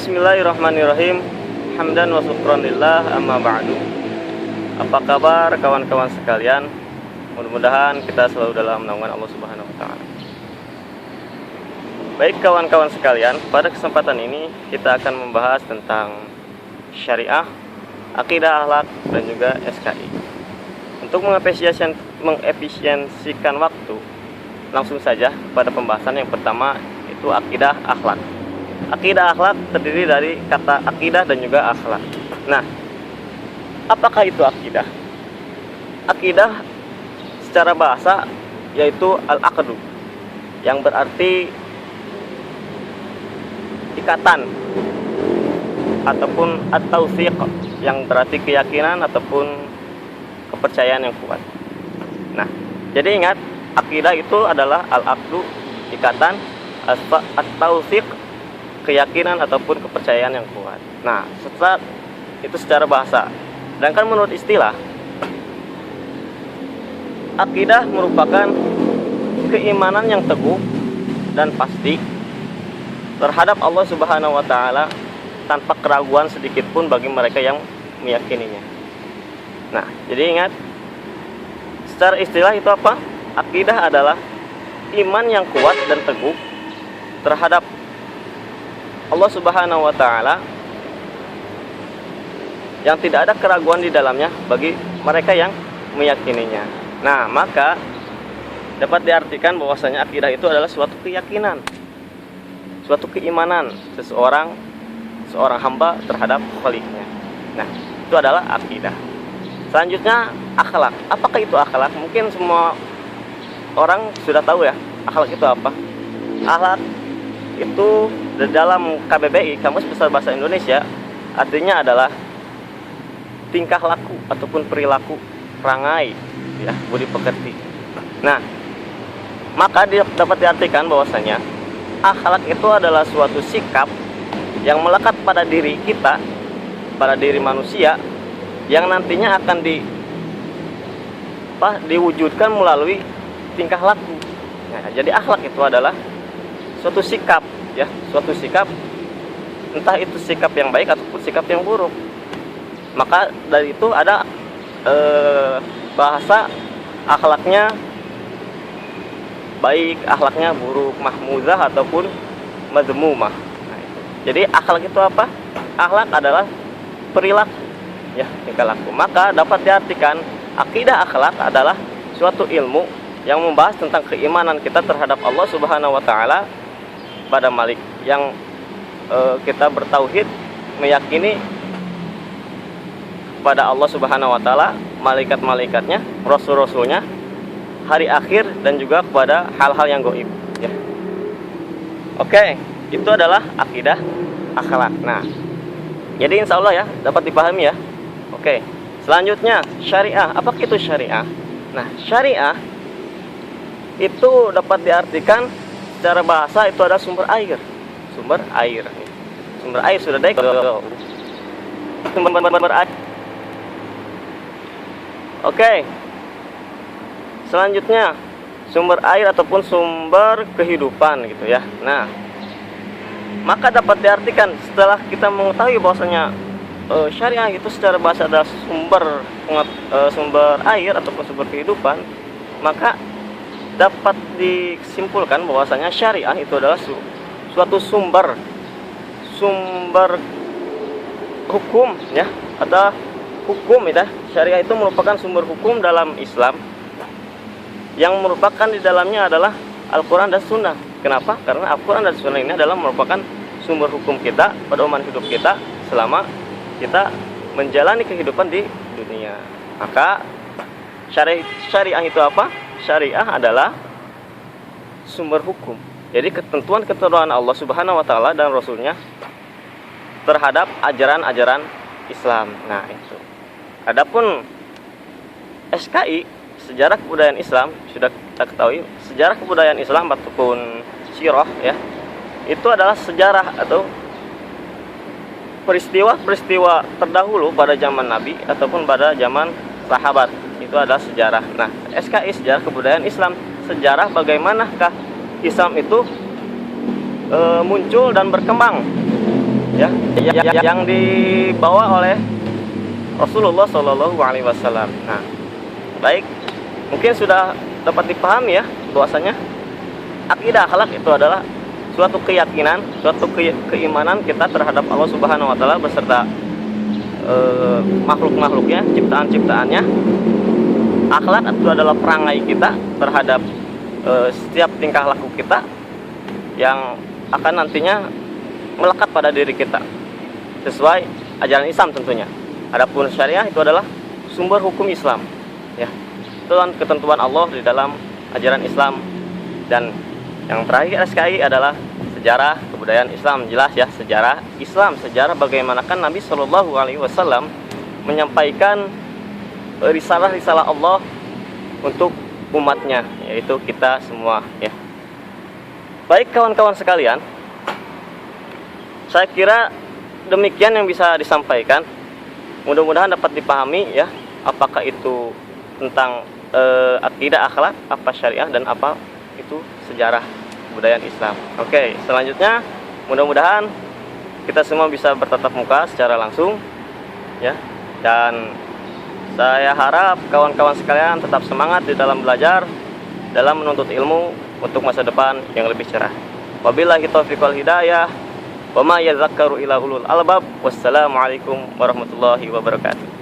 Bismillahirrahmanirrahim. Hamdan wa syukran lillah, amma ba'du. Apa kabar kawan-kawan sekalian? Mudah-mudahan kita selalu dalam naungan Allah Subhanahu wa taala. Baik kawan-kawan sekalian, pada kesempatan ini kita akan membahas tentang syariah, akidah, akhlak, dan juga SKI. Untuk mengefisiensikan waktu, langsung saja pada pembahasan yang pertama, itu akidah, akhlak. Akidah, akhlak terdiri dari kata akidah dan juga akhlak. Nah, apakah itu akidah? Akidah secara bahasa yaitu al-aqdu, yang berarti ikatan, ataupun at-tawfiq, yang berarti keyakinan ataupun kepercayaan yang kuat. Nah, jadi ingat, akidah itu adalah al-aqdu, ikatan, at-tawfiq, keyakinan ataupun kepercayaan yang kuat. Nah, setelah itu secara bahasa. Sedangkan menurut istilah, akidah merupakan keimanan yang teguh dan pasti terhadap Allah Subhanahu wa taala tanpa keraguan sedikit pun bagi mereka yang meyakininya. Nah, jadi ingat, secara istilah itu apa? Akidah adalah iman yang kuat dan teguh terhadap Allah Subhanahu wa taala yang tidak ada keraguan di dalamnya bagi mereka yang meyakininya. Nah, maka dapat diartikan bahwasanya akidah itu adalah suatu keyakinan, suatu keimanan seorang hamba terhadap Khalik-Nya. Nah, itu adalah akidah. Selanjutnya, akhlak. Apakah itu akhlak? Mungkin semua orang sudah tahu ya, akhlak itu apa. Akhlak itu dalam KBBI, Kamus Besar Bahasa Indonesia, artinya adalah tingkah laku ataupun perilaku, perangai, ya, budi pekerti. Nah, maka dapat diartikan bahwasanya akhlak itu adalah suatu sikap yang melekat pada diri kita, pada diri manusia, yang nantinya akan diwujudkan melalui tingkah laku. Nah, jadi akhlak itu adalah suatu sikap, ya, suatu sikap, entah itu sikap yang baik ataupun sikap yang buruk. Maka dari itu ada bahasa akhlaknya baik, akhlaknya buruk, mahmuzah ataupun mazmumah. Nah, jadi akhlak itu apa? Akhlak adalah perilaku, ya, tingkah laku. Maka dapat diartikan akidah akhlak adalah suatu ilmu yang membahas tentang keimanan kita terhadap Allah Subhanahu wa taala pada Malik, yang kita bertauhid, meyakini pada Allah Subhanahu wa taala, malaikat-malaikatnya, rasul-rasulnya, hari akhir, dan juga kepada hal-hal yang gaib, ya. Oke, itu adalah akidah akhlak. Nah, jadi insya Allah ya dapat dipahami ya. Oke, selanjutnya syariah. Apa itu syariah? Nah, syariah itu dapat diartikan secara bahasa itu adalah sumber air. Sumber air. Sumber air sudah ada. Sumber air. Oke. Selanjutnya, sumber air ataupun sumber kehidupan gitu ya. Nah, maka dapat diartikan setelah kita mengetahui bahwasanya syariah itu secara bahasa adalah sumber air ataupun sumber kehidupan, maka dapat disimpulkan bahwasanya syariah itu adalah suatu sumber hukum, ya, atau hukum, ya. Syariah itu merupakan sumber hukum dalam Islam yang merupakan di dalamnya adalah Al-Quran dan Sunnah. Kenapa? Karena Al-Quran dan Sunnah ini adalah merupakan sumber hukum kita, pedoman hidup kita selama kita menjalani kehidupan di dunia. Maka syariah itu apa? Syariah adalah sumber hukum. Jadi ketentuan-ketentuan Allah Subhanahu wa taala dan Rasulnya terhadap ajaran-ajaran Islam. Nah, itu. Adapun SKI, sejarah kebudayaan Islam, sudah kita ketahui sejarah kebudayaan Islam ataupun sirah, ya. Itu adalah sejarah atau peristiwa-peristiwa terdahulu pada zaman Nabi ataupun pada zaman sahabat. Itu adalah sejarah. Nah, SKI, sejarah kebudayaan Islam, sejarah bagaimanakah Islam itu muncul dan berkembang, ya, yang dibawa oleh Rasulullah Shallallahu Alaihi Wasallam. Nah, baik, mungkin sudah dapat dipahami ya bahwasanya akidah akhlak itu adalah suatu keyakinan, suatu keimanan kita terhadap Allah Subhanahu Wa Taala beserta makhluk-makhluknya, ciptaan-ciptaannya. Akhlak itu adalah perangai kita terhadap setiap tingkah laku kita yang akan nantinya melekat pada diri kita sesuai ajaran Islam tentunya. Adapun syariah itu adalah sumber hukum Islam, ya, itu ketentuan Allah di dalam ajaran Islam. Dan yang terakhir sekali adalah sejarah kebudayaan Islam. Jelas ya, sejarah Islam, sejarah bagaimanakah Nabi Shallallahu Alaihi Wasallam menyampaikan risalah-risalah Allah untuk umatnya, yaitu kita semua, ya. Baik kawan-kawan sekalian, saya kira demikian yang bisa disampaikan. Mudah-mudahan dapat dipahami ya, apakah itu tentang akidah akhlak, apa syariah, dan apa itu sejarah kebudayaan Islam. Oke, selanjutnya mudah-mudahan kita semua bisa bertatap muka secara langsung ya. Dan saya harap kawan-kawan sekalian tetap semangat di dalam belajar, dalam menuntut ilmu untuk masa depan yang lebih cerah. Wabillahi taufiq wal hidayah. Wa ma yadzakkaru illa ulul albab. Wassalamualaikum warahmatullahi wabarakatuh.